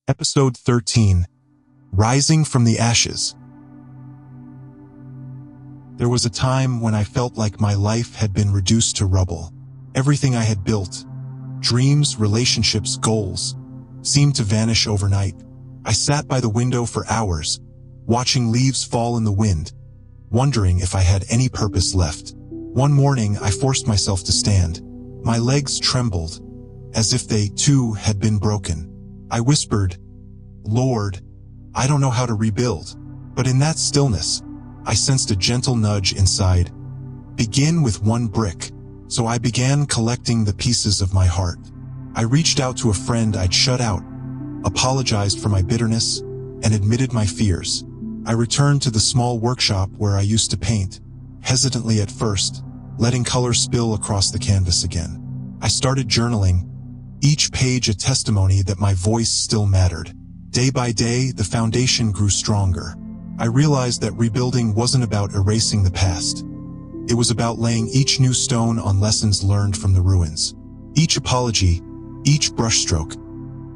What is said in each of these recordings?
Episode 13. Rising from the Ashes. There was a time when I felt like my life had been reduced to rubble. Everything I had built, dreams, relationships, goals, seemed to vanish overnight. I sat by the window for hours, watching leaves fall in the wind, wondering if I had any purpose left. One morning, I forced myself to stand. My legs trembled, as if they, too, had been broken. I whispered, "Lord, I don't know how to rebuild." But in that stillness, I sensed a gentle nudge inside. Begin with one brick. So I began collecting the pieces of my heart. I reached out to a friend I'd shut out, apologized for my bitterness, and admitted my fears. I returned to the small workshop where I used to paint, hesitantly at first, letting color spill across the canvas again. I started journaling, each page a testimony that my voice still mattered. Day by day, the foundation grew stronger. I realized that rebuilding wasn't about erasing the past. It was about laying each new stone on lessons learned from the ruins. Each apology, each brushstroke,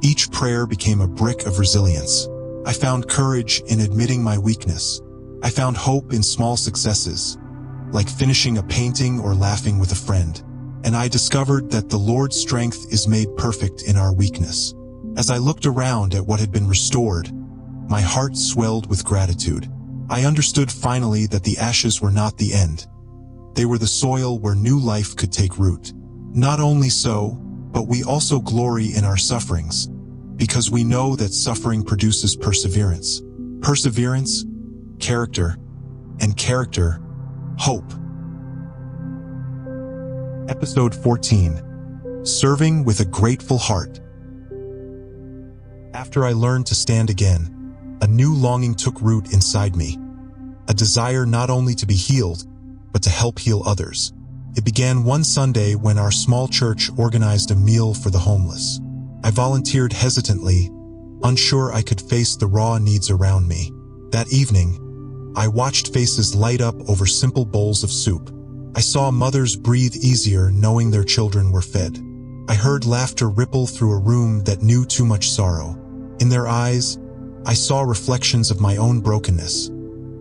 each prayer became a brick of resilience. I found courage in admitting my weakness. I found hope in small successes, like finishing a painting or laughing with a friend. And I discovered that the Lord's strength is made perfect in our weakness. As I looked around at what had been restored, my heart swelled with gratitude. I understood finally that the ashes were not the end. They were the soil where new life could take root. Not only so, but we also glory in our sufferings, because we know that suffering produces perseverance. Perseverance, character, and character, hope. Episode 14. Serving with a Grateful Heart. After I learned to stand again, a new longing took root inside me. A desire not only to be healed, but to help heal others. It began one Sunday when our small church organized a meal for the homeless. I volunteered hesitantly, unsure I could face the raw needs around me. That evening, I watched faces light up over simple bowls of soup. I saw mothers breathe easier knowing their children were fed. I heard laughter ripple through a room that knew too much sorrow. In their eyes, I saw reflections of my own brokenness,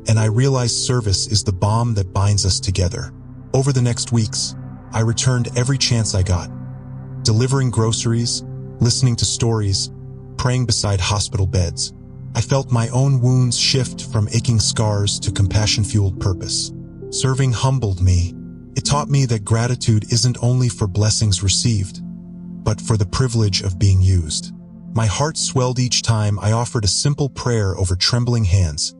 and I realized service is the bond that binds us together. Over the next weeks, I returned every chance I got, delivering groceries, listening to stories, praying beside hospital beds. I felt my own wounds shift from aching scars to compassion-fueled purpose. Serving humbled me. It taught me that gratitude isn't only for blessings received, but for the privilege of being used. My heart swelled each time I offered a simple prayer over trembling hands.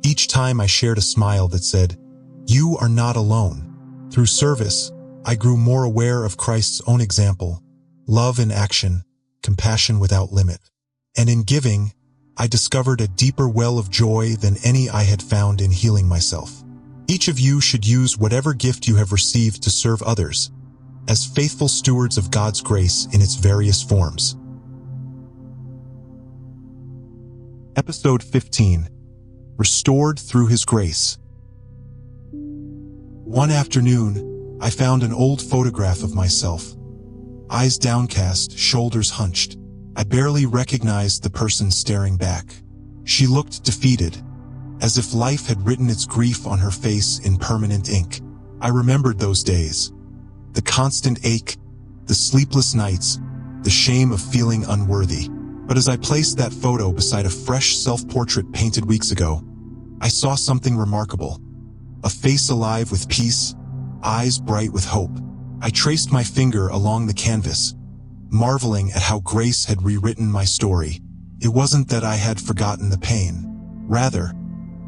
Each time I shared a smile that said, "You are not alone." Through service, I grew more aware of Christ's own example, love in action, compassion without limit. And in giving, I discovered a deeper well of joy than any I had found in healing myself. Each of you should use whatever gift you have received to serve others, as faithful stewards of God's grace in its various forms. Episode 15. Restored through His grace. One afternoon, I found an old photograph of myself. Eyes downcast, shoulders hunched. I barely recognized the person staring back. She looked defeated, as if life had written its grief on her face in permanent ink. I remembered those days. The constant ache, the sleepless nights, the shame of feeling unworthy. But as I placed that photo beside a fresh self-portrait painted weeks ago, I saw something remarkable. A face alive with peace, eyes bright with hope. I traced my finger along the canvas, marveling at how grace had rewritten my story. It wasn't that I had forgotten the pain. Rather,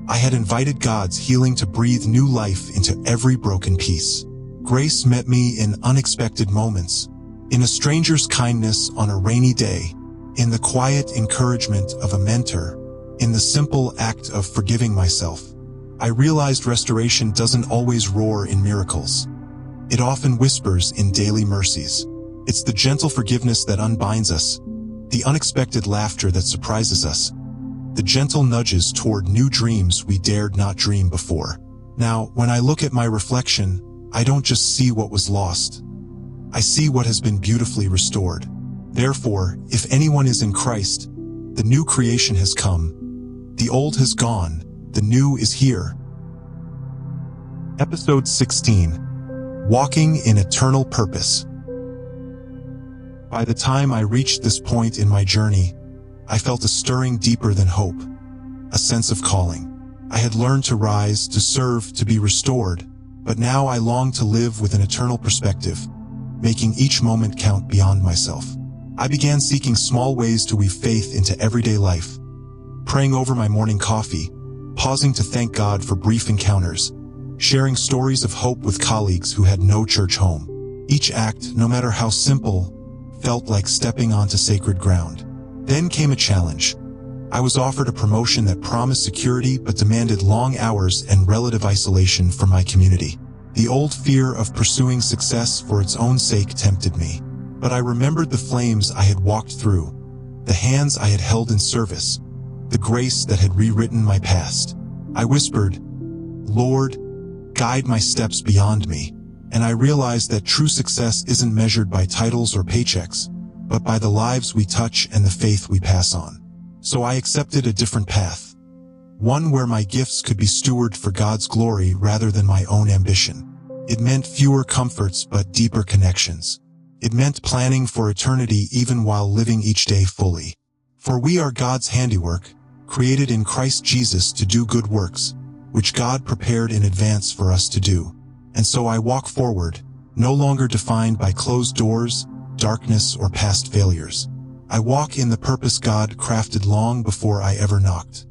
I had invited God's healing to breathe new life into every broken piece. Grace met me in unexpected moments, in a stranger's kindness on a rainy day, in the quiet encouragement of a mentor, in the simple act of forgiving myself. I realized restoration doesn't always roar in miracles. It often whispers in daily mercies. It's the gentle forgiveness that unbinds us, the unexpected laughter that surprises us, the gentle nudges toward new dreams we dared not dream before. Now, when I look at my reflection, I don't just see what was lost. I see what has been beautifully restored. Therefore, if anyone is in Christ, The new creation has come. The old has gone. The new is here. Episode 16. Walking in Eternal Purpose. By the time I reached this point in my journey, I felt a stirring deeper than hope, a sense of calling. I had learned to rise, to serve, to be restored, but now I long to live with an eternal perspective, making each moment count beyond myself. I began seeking small ways to weave faith into everyday life, praying over my morning coffee, pausing to thank God for brief encounters, sharing stories of hope with colleagues who had no church home. Each act, no matter how simple, felt like stepping onto sacred ground. Then came a challenge. I was offered a promotion that promised security but demanded long hours and relative isolation from my community. The old fear of pursuing success for its own sake tempted me, but I remembered the flames I had walked through, the hands I had held in service, the grace that had rewritten my past. I whispered, "Lord, guide my steps beyond me," and I realized that true success isn't measured by titles or paychecks, but by the lives we touch and the faith we pass on. So I accepted a different path, one where my gifts could be stewarded for God's glory rather than my own ambition. It meant fewer comforts but deeper connections. It meant planning for eternity even while living each day fully. For we are God's handiwork, created in Christ Jesus to do good works, which God prepared in advance for us to do. And so I walk forward, no longer defined by closed doors, darkness, or past failures. I walk in the purpose God crafted long before I ever knocked.